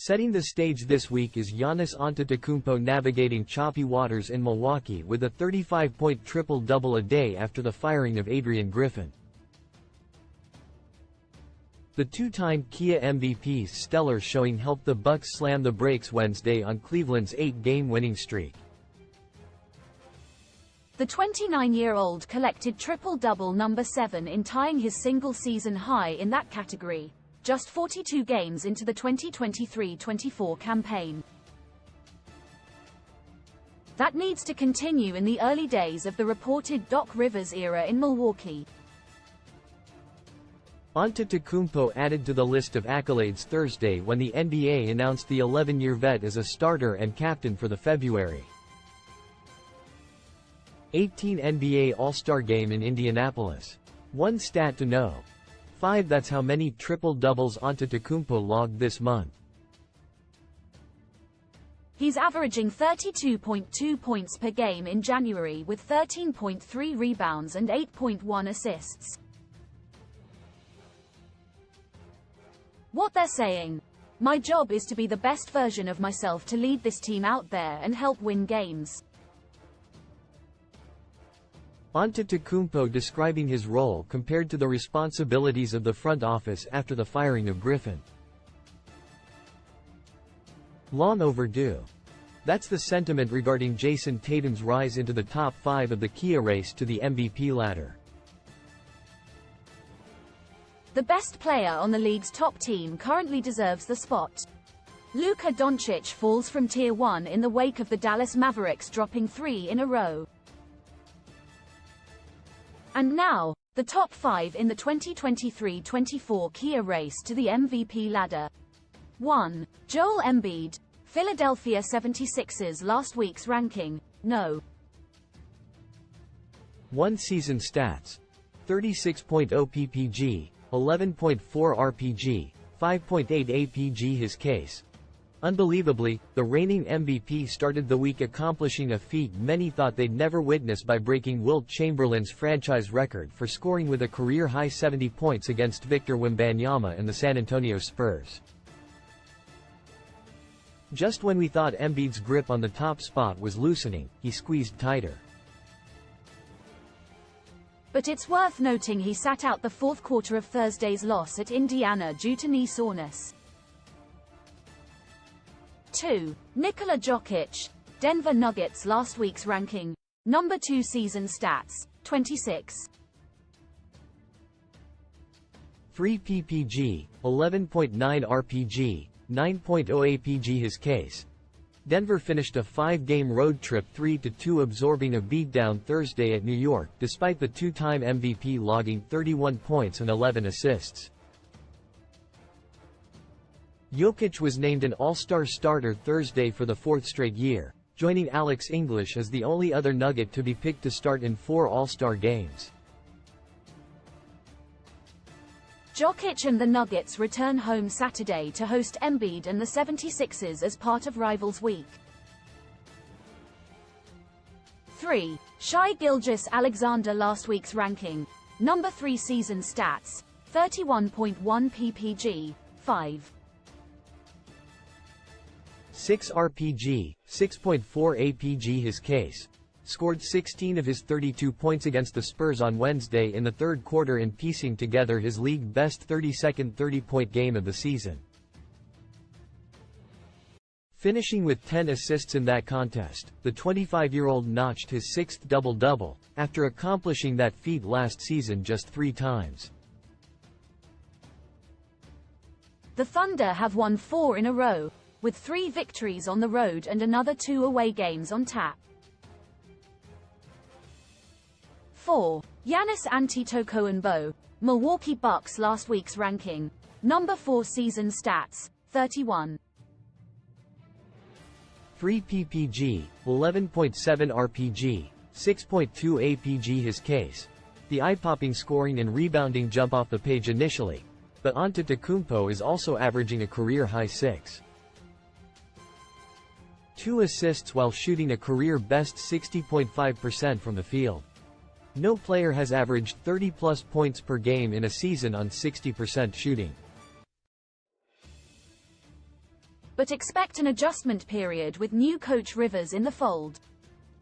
Setting the stage this week is Giannis Antetokounmpo navigating choppy waters in Milwaukee with a 35-point triple-double a day after the firing of Adrian Griffin. The two-time Kia MVP's stellar showing helped the Bucks slam the brakes Wednesday on Cleveland's 8-game winning streak. The 29-year-old collected triple-double number 7 in tying his single-season high in that category, just 42 games into the 2023-24 campaign. That needs to continue in the early days of the reported Doc Rivers era in Milwaukee. Antetokounmpo added to the list of accolades Thursday when the NBA announced the 11-year vet as a starter and captain for the February 18 NBA All-Star Game in Indianapolis. One stat to know. 5 That's how many triple-doubles Antetokounmpo logged this month. He's averaging 32.2 points per game in January with 13.3 rebounds and 8.1 assists. What they're saying? My job is to be the best version of myself to lead this team out there and help win games. Antetokounmpo describing his role compared to the responsibilities of the front office after the firing of Griffin. Long overdue. That's the sentiment regarding Jayson Tatum's rise into the top 5 of the Kia race to the MVP ladder. The best player on the league's top team currently deserves the spot. Luka Doncic falls from Tier 1 in the wake of the Dallas Mavericks dropping 3 in a row. And now, the top 5 in the 2023-24 Kia race to the MVP ladder. 1. Joel Embiid, Philadelphia 76ers last week's ranking, no. 1 Season stats. 36.0 ppg, 11.4 rpg, 5.8 apg his case. Unbelievably, the reigning MVP started the week accomplishing a feat many thought they'd never witness by breaking Wilt Chamberlain's franchise record for scoring with a career-high 70 points against Victor Wembanyama and the San Antonio Spurs. Just when we thought Embiid's grip on the top spot was loosening, he squeezed tighter. But it's worth noting he sat out the fourth quarter of Thursday's loss at Indiana due to knee soreness. 2. Nikola Jokic, Denver Nuggets last week's ranking, number 2 season stats, 26. 3 ppg, 11.9 rpg, 9.0 apg his case. Denver finished a 5-game road trip 3-2 absorbing a beatdown Thursday at New York despite the two-time MVP logging 31 points and 11 assists. Jokic was named an All-Star starter Thursday for the 4th straight year, joining Alex English as the only other Nugget to be picked to start in 4 All-Star games. Jokic and the Nuggets return home Saturday to host Embiid and the 76ers as part of Rivals Week. 3. Shai Gilgeous-Alexander last week's ranking, number 3 season stats, 31.1 ppg, 5. 6 rpg, 6.4 apg his case. Scored 16 of his 32 points against the Spurs on Wednesday in the third quarter in piecing together his league-best 32nd 30-point game of the season. Finishing with 10 assists in that contest, the 25-year-old notched his 6th double-double, after accomplishing that feat last season just 3 times. The Thunder have won 4 in a row, with 3 victories on the road and another 2 away games on tap. 4. Giannis Antetokounmpo, Milwaukee Bucks last week's ranking, number 4 season stats, 31. 3 ppg, 11.7 rpg, 6.2 apg his case. The eye-popping scoring and rebounding jump off the page initially, but Antetokounmpo is also averaging a career-high 6. 2 assists while shooting a career-best 60.5% from the field. No player has averaged 30-plus points per game in a season on 60% shooting. but expect an adjustment period with new coach Rivers in the fold.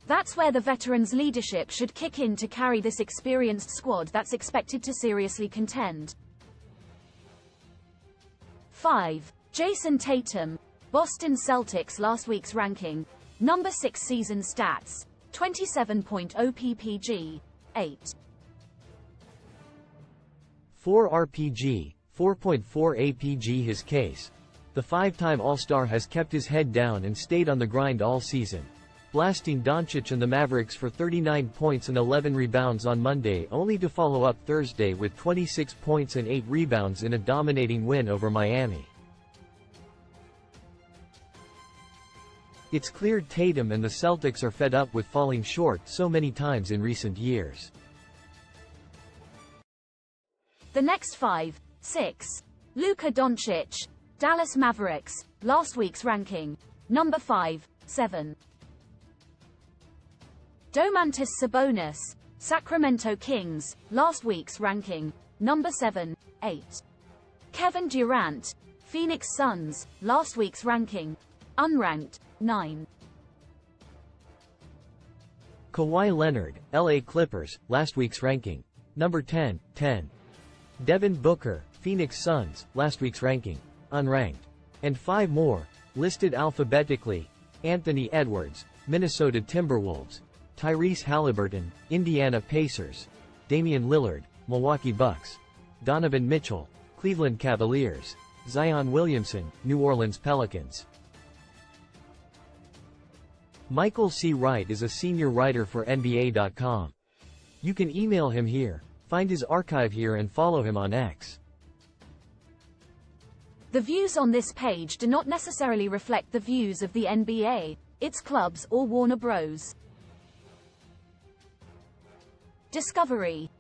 That's where the veterans' leadership should kick in to carry this experienced squad that's expected to seriously contend. 5. Jayson Tatum, Boston Celtics last week's ranking, number 6 season stats, 27.0 ppg, 8. 4 RPG, 4.4 APG his case. The five-time All-Star has kept his head down and stayed on the grind all season, blasting Doncic and the Mavericks for 39 points and 11 rebounds on Monday, only to follow up Thursday with 26 points and 8 rebounds in a dominating win over Miami. It's clear Tatum and the Celtics are fed up with falling short so many times in recent years. The next 5. 6. Luka Doncic, Dallas Mavericks, last week's ranking, number 5, 7. Domantas Sabonis, Sacramento Kings, last week's ranking, number 7, 8. Kevin Durant, Phoenix Suns, last week's ranking, unranked, 9. Kawhi Leonard, LA Clippers, last week's ranking, number 10, 10. Devin Booker, Phoenix Suns, last week's ranking, unranked. And 5 more, listed alphabetically: Anthony Edwards, Minnesota Timberwolves; Tyrese Halliburton, Indiana Pacers; Damian Lillard, Milwaukee Bucks; Donovan Mitchell, Cleveland Cavaliers; Zion Williamson, New Orleans Pelicans. Michael C. Wright is a senior writer for NBA.com. You can email him here, find his archive here and follow him on X. The views on this page do not necessarily reflect the views of the NBA, its clubs or Warner Bros. Discovery.